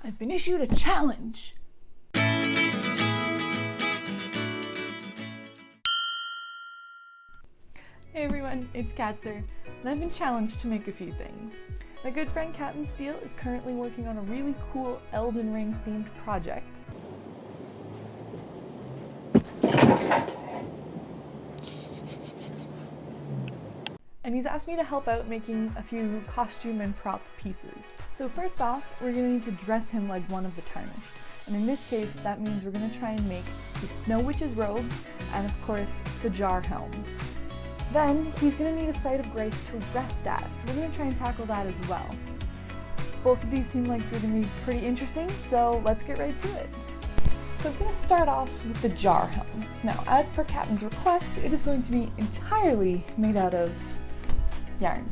I've been issued a challenge. Hey everyone, it's Katzer, and I've been challenged to make a few things. My good friend Captain Steele is currently working on a really cool Elden Ring themed project. And he's asked me to help out making a few costume and prop pieces. So first off, we're gonna need to dress him like one of the Tarnished. And in this case, that means we're gonna try and make the Snow Witch's robes and of course, the Jar Helm. Then he's gonna need a site of grace to rest at, so we're gonna try and tackle that as well. Both of these seem like they're gonna be pretty interesting, so let's get right to it. So we're gonna start off with the Jar Helm. Now, as per Captain's request, it is going to be entirely made out of yarn.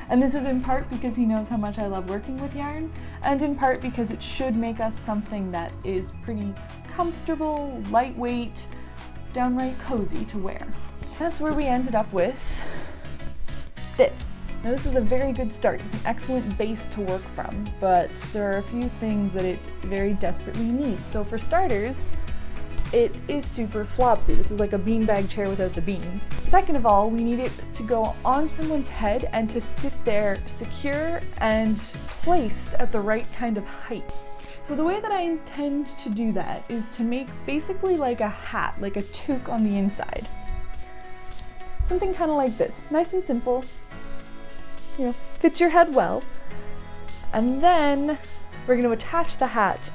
And this is in part because he knows how much I love working with yarn, and in part because it should make us something that is pretty comfortable, lightweight, downright cozy to wear. That's where we ended up with this. Now this is a very good start. It's an excellent base to work from, but there are a few things that it very desperately needs. So for starters, it is super flopsy. This is like a beanbag chair without the beans. Second of all, we need it to go on someone's head and to sit there secure and placed at the right kind of height. So the way that I intend to do that is to make basically like a hat, like a toque on the inside. Something kind of like this, nice and simple, you know, fits your head well. And then we're going to attach the hat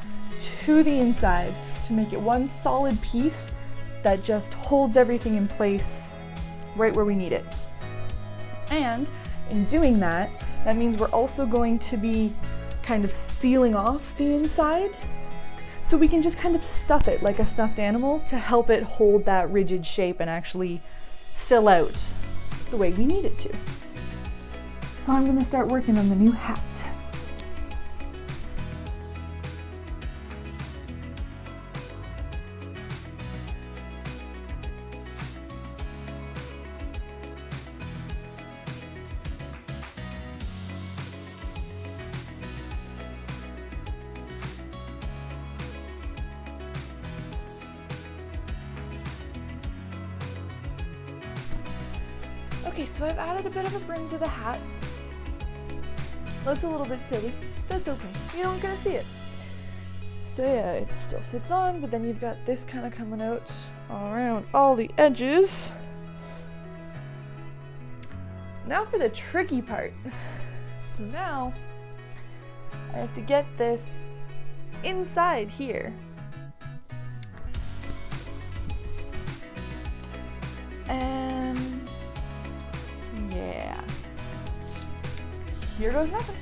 to the inside to make it one solid piece that just holds everything in place right where we need it. And in doing that, that means we're also going to be kind of sealing off the inside, so we can just kind of stuff it like a stuffed animal to help it hold that rigid shape and actually fill out the way we need it to. So I'm going to start working on the new hat. Okay, so I've added a bit of a brim to the hat. Looks a little bit silly. That's okay. You don't gonna see it. So yeah, it still fits on, but then you've got this kind of coming out all around all the edges. Now for the tricky part. So now I have to get this inside here. And yeah, here goes nothing.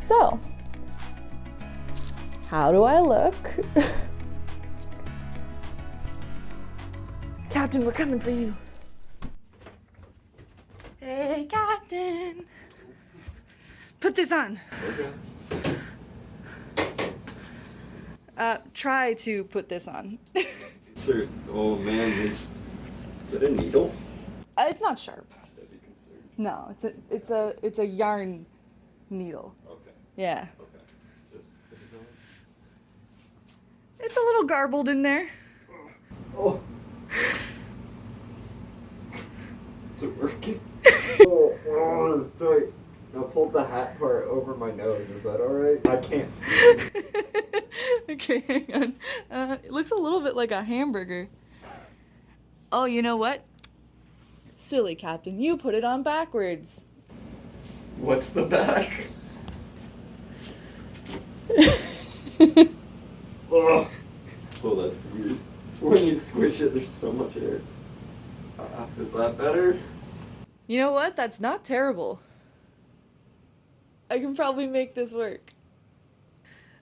So, how do I look? Captain, we're coming for you. Hey, Captain. Put this on. Okay. Try to put this on. Sir, oh man, is it a needle? It's not sharp. Should I be concerned? No, it's a yarn needle. Okay. Yeah. Okay. Just put it on. It's a little garbled in there. Oh. Is it working? Oh, wait. Now pull the hat part over my nose. Is that alright? I can't see. Okay, hang on. It looks a little bit like a hamburger. Oh, you know what? Silly Captain, you put it on backwards. What's the back? Oh, that's weird. When you squish it, there's so much air. Is that better? You know what? That's not terrible. I can probably make this work.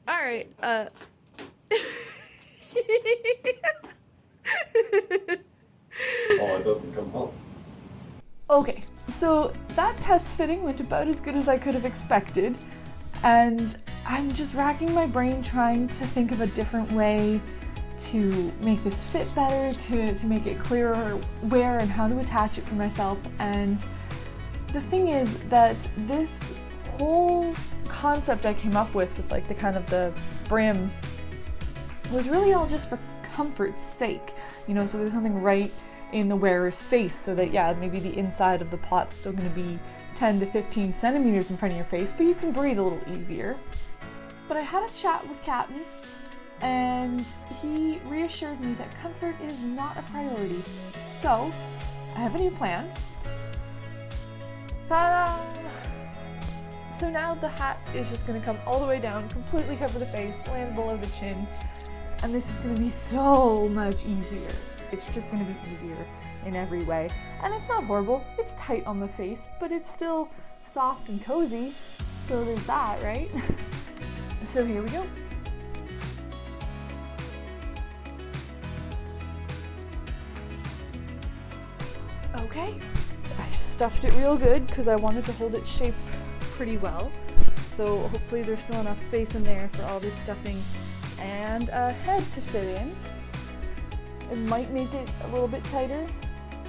Alright, Oh, it doesn't come off. Okay, so that test fitting went about as good as I could have expected, and I'm just racking my brain trying to think of a different way to make this fit better, to make it clearer where and how to attach it for myself. And the thing is that this whole concept I came up with like the kind of the brim was really all just for comfort's sake, you know, so there's something right in the wearer's face so that, yeah, maybe the inside of the pot's still going to be 10 to 15 centimeters in front of your face, but you can breathe a little easier. But I had a chat with Captain, and he reassured me that comfort is not a priority. So I have a new plan. Ta-da! So now the hat is just going to come all the way down, completely cover the face, land below the chin, and this is going to be so much easier. It's just going to be easier in every way. And it's not horrible. It's tight on the face, but it's still soft and cozy. So there's that, right? So here we go. Okay, I stuffed it real good because I wanted to hold its shape pretty well. So hopefully there's still enough space in there for all this stuffing and a head to fit in. It might make it a little bit tighter,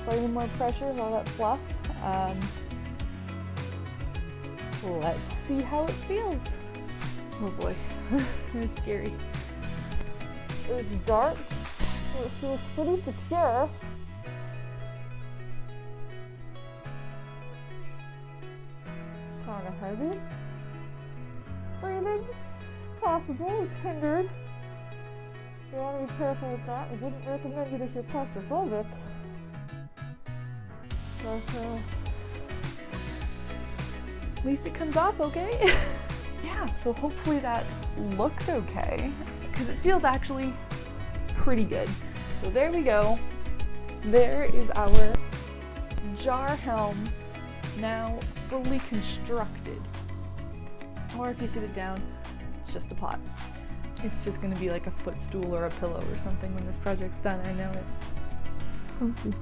slightly more pressure with all that fluff. Let's see how it feels. Oh boy, it's scary. It's dark, so it feels pretty secure. Kind of heavy. Breathing, possible, it's hindered. You want to be careful with that. I wouldn't recommend it if you're claustrophobic. But at least it comes off okay. Yeah, so hopefully that looked okay, because it feels actually pretty good. So there we go. There is our jar helm now fully constructed. Or if you sit it down, it's just a pot. It's just going to be like a footstool or a pillow or something when this project's done. I know it. Okay.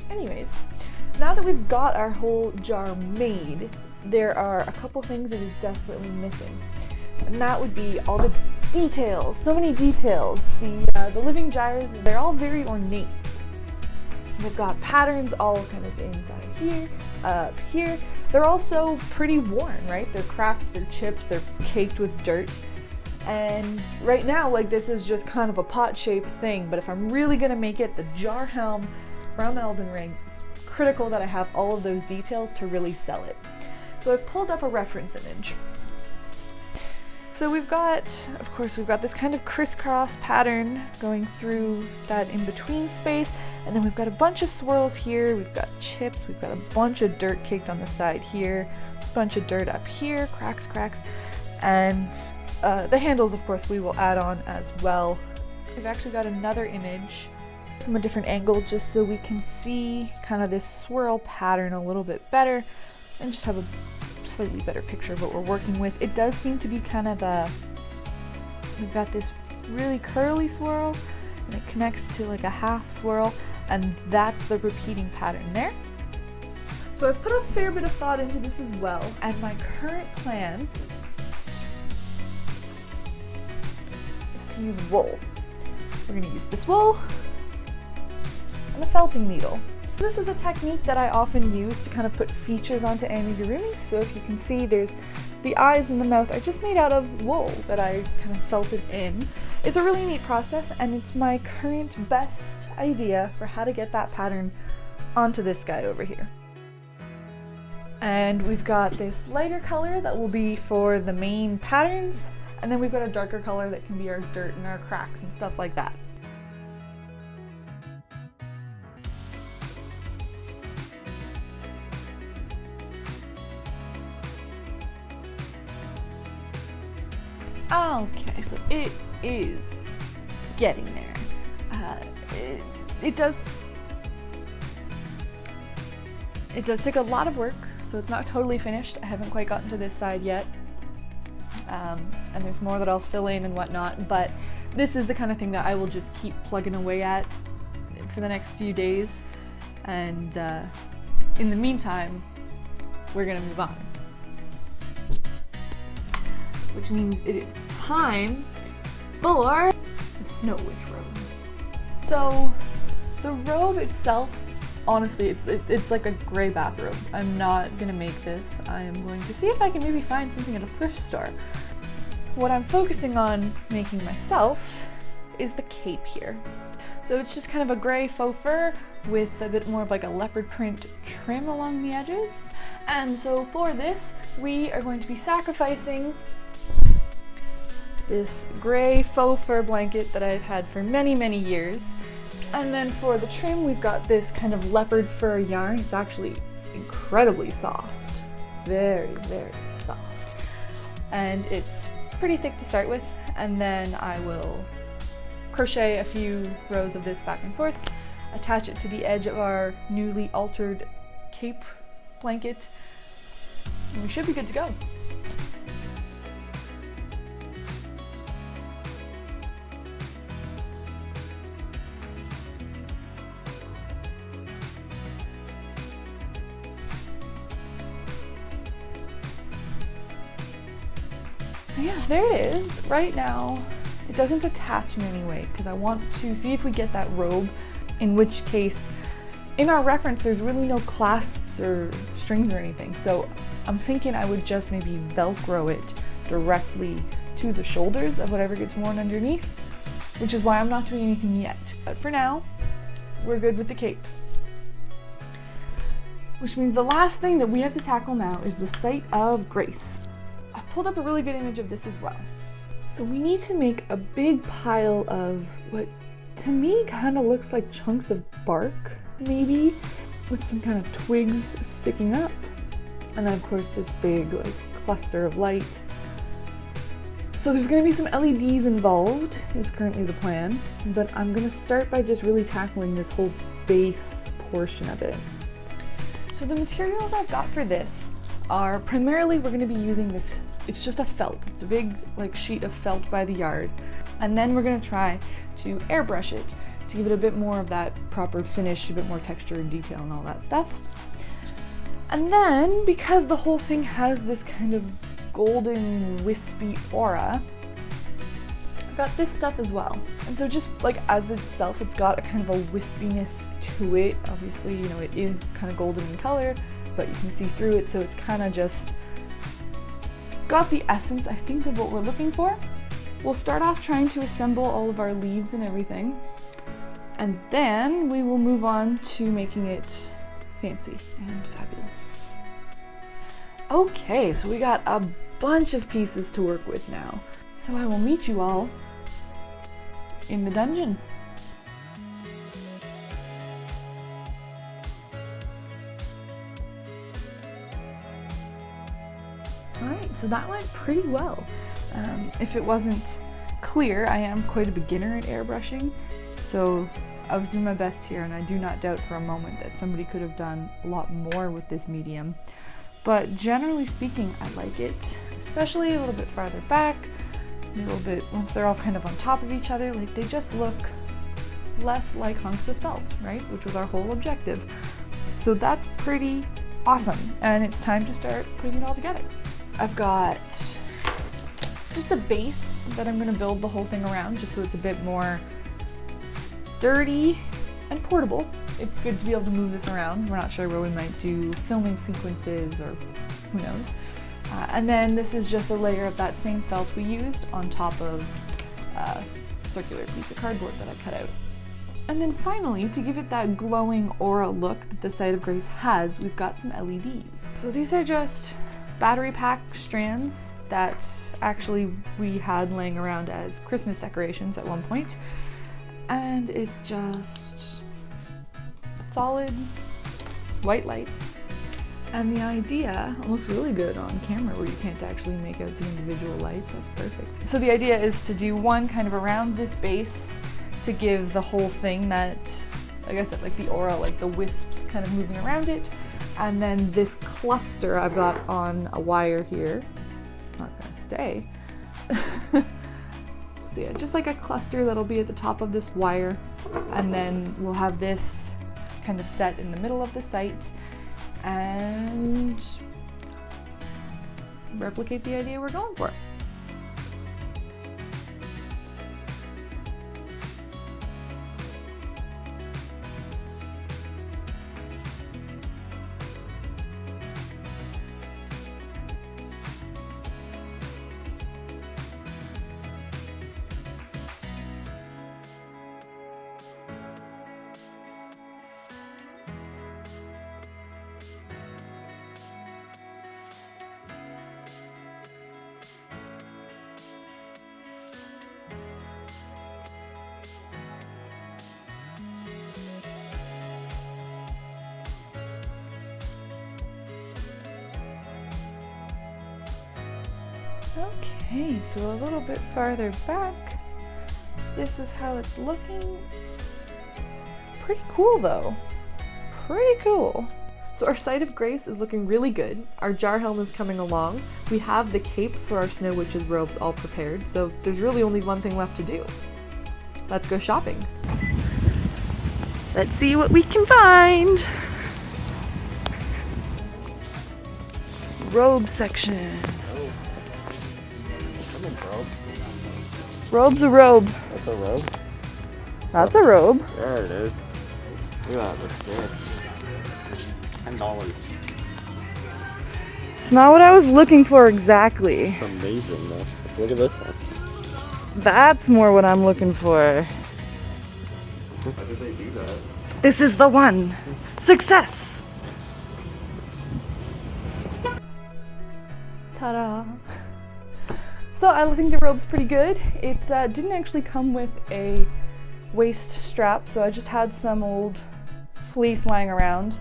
Anyways, now that we've got our whole jar made, there are a couple things that is desperately missing. And that would be all the details. So many details. The living jars, they're all very ornate. They've got patterns all kind of inside here, up here. They're also pretty worn, right? They're cracked, they're chipped, they're caked with dirt. And right now, like, this is just kind of a pot-shaped thing, but if I'm really gonna make it the jar helm from Elden Ring, it's critical that I have all of those details to really sell it. So I've pulled up a reference image. So we've got this kind of crisscross pattern going through that in-between space, and then we've got a bunch of swirls here, we've got chips, we've got a bunch of dirt caked on the side here, a bunch of dirt up here, cracks, and the handles, of course, we will add on as well. We've actually got another image from a different angle just so we can see kind of this swirl pattern a little bit better and just have a slightly better picture of what we're working with. It does seem to be kind of we've got this really curly swirl and it connects to like a half swirl, and that's the repeating pattern there. So I've put a fair bit of thought into this as well, and my current plan is to use wool. We're going to use this wool and a felting needle. This is a technique that I often use to kind of put features onto amigurumis. So if you can see, there's the eyes and the mouth are just made out of wool that I kind of felted in. It's a really neat process, and it's my current best idea for how to get that pattern onto this guy over here. And we've got this lighter color that will be for the main patterns, and then we've got a darker color that can be our dirt and our cracks and stuff like that. Okay, so it is getting there. It does take a lot of work, so it's not totally finished. I haven't quite gotten to this side yet. And there's more that I'll fill in and whatnot, but this is the kind of thing that I will just keep plugging away at for the next few days. And in the meantime, we're gonna move on. Which means it is time for the Snow Witch robes. So the robe itself, honestly, it's like a gray bathrobe. I'm not gonna make this. I am going to see if I can maybe find something at a thrift store. What I'm focusing on making myself is the cape here. So it's just kind of a gray faux fur with a bit more of like a leopard print trim along the edges. And so for this, we are going to be sacrificing this gray faux fur blanket that I've had for many, many years. And then for the trim, we've got this kind of leopard fur yarn. It's actually incredibly soft. Very, very soft. And it's pretty thick to start with. And then I will crochet a few rows of this back and forth, attach it to the edge of our newly altered cape blanket, and we should be good to go. So yeah, there it is. Right now, it doesn't attach in any way because I want to see if we get that robe, in which case, in our reference, there's really no clasps or strings or anything. So I'm thinking I would just maybe Velcro it directly to the shoulders of whatever gets worn underneath, which is why I'm not doing anything yet. But for now, we're good with the cape. Which means the last thing that we have to tackle now is the Site of Grace. I pulled up a really good image of this as well. So we need to make a big pile of what to me kind of looks like chunks of bark, maybe, with some kind of twigs sticking up. And then of course this big like cluster of light. So there's gonna be some LEDs involved, is currently the plan, but I'm gonna start by just really tackling this whole base portion of it. So the materials I've got for this are primarily, we're gonna be using this, it's just a felt. It's a big like sheet of felt by the yard. And then we're gonna try to airbrush it to give it a bit more of that proper finish, a bit more texture and detail and all that stuff. And then, because the whole thing has this kind of golden wispy aura, I've got this stuff as well. And so just like as itself, it's got a kind of a wispiness to it. Obviously, you know, it is kind of golden in color, but you can see through it, so it's kind of just got the essence, I think, of what we're looking for. We'll start off trying to assemble all of our leaves and everything, and then we will move on to making it fancy and fabulous. Okay, so we got a bunch of pieces to work with now. So I will meet you all in the dungeon. Alright, so that went pretty well. If it wasn't clear, I am quite a beginner at airbrushing, so I was doing my best here, and I do not doubt for a moment that somebody could have done a lot more with this medium. But generally speaking, I like it, especially a little bit farther back, a little bit once they're all kind of on top of each other, like they just look less like hunks of felt, right? Which was our whole objective. So that's pretty awesome, and it's time to start putting it all together. I've got just a base that I'm going to build the whole thing around, just so it's a bit more sturdy and portable. It's good to be able to move this around. We're not sure where we might do filming sequences, or who knows. And then this is just a layer of that same felt we used on top of a circular piece of cardboard that I cut out. And then finally, to give it that glowing aura look that the Site of Grace has, we've got some LEDs. So these are just battery pack strands that actually we had laying around as Christmas decorations at one point. And it's just solid white lights. And the idea, it looks really good on camera where you can't actually make out the individual lights. That's perfect. So the idea is to do one kind of around this base to give the whole thing that, like I said, like the aura, like the wisps kind of moving around it. And then this cluster I've got on a wire here. Not gonna stay. So yeah, just like a cluster that'll be at the top of this wire. And then we'll have this kind of set in the middle of the site and replicate the idea we're going for. Okay, so a little bit farther back, this is how it's looking. It's pretty cool though. Pretty cool. So our Site of Grace is looking really good. Our jar helm is coming along. We have the cape for our Snow Witch's robe all prepared, so there's really only one thing left to do. Let's go shopping. Let's see what we can find. Robe section. Oh. Come on, bro. Robe's a robe. That's a robe? That's a robe. There it is. Look at that, looks good. $10. It's not what I was looking for exactly. It's amazing though. Look at this one. That's more what I'm looking for. How did they do that? This is the one. Success! Ta-da! So I think the robe's pretty good. It didn't actually come with a waist strap, so I just had some old fleece lying around.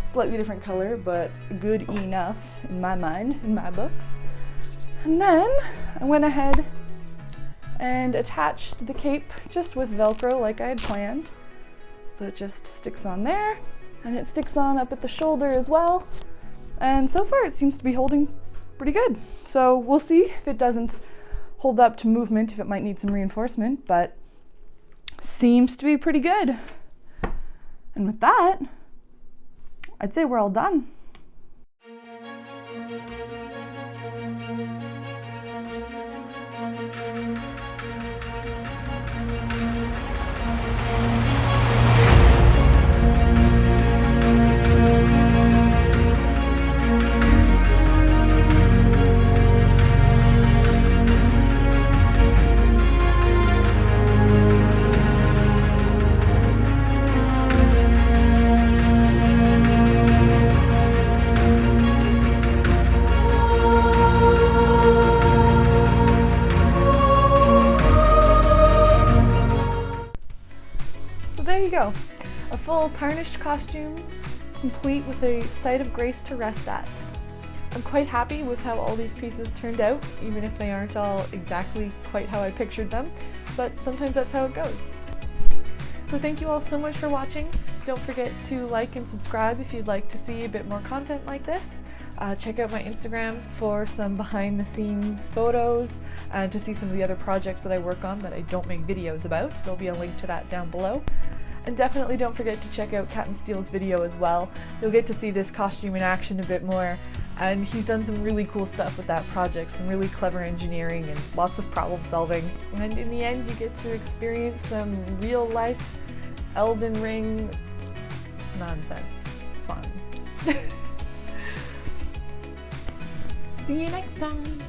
Slightly different color, but good enough in my mind, in my books. And then I went ahead and attached the cape just with Velcro like I had planned. So it just sticks on there, and it sticks on up at the shoulder as well. And so far it seems to be holding pretty good. So we'll see if it doesn't hold up to movement, if it might need some reinforcement, but seems to be pretty good. And with that, I'd say we're all done. There you go, a full tarnished costume, complete with a Site of Grace to rest at. I'm quite happy with how all these pieces turned out, even if they aren't all exactly quite how I pictured them, but sometimes that's how it goes. So thank you all so much for watching. Don't forget to like and subscribe if you'd like to see a bit more content like this. Check out my Instagram for some behind the scenes photos and to see some of the other projects that I work on that I don't make videos about. There'll be a link to that down below. And definitely don't forget to check out Captain Steele's video as well. You'll get to see this costume in action a bit more, and he's done some really cool stuff with that project, some really clever engineering and lots of problem solving. And in the end you get to experience some real life Elden Ring nonsense fun. See you next time!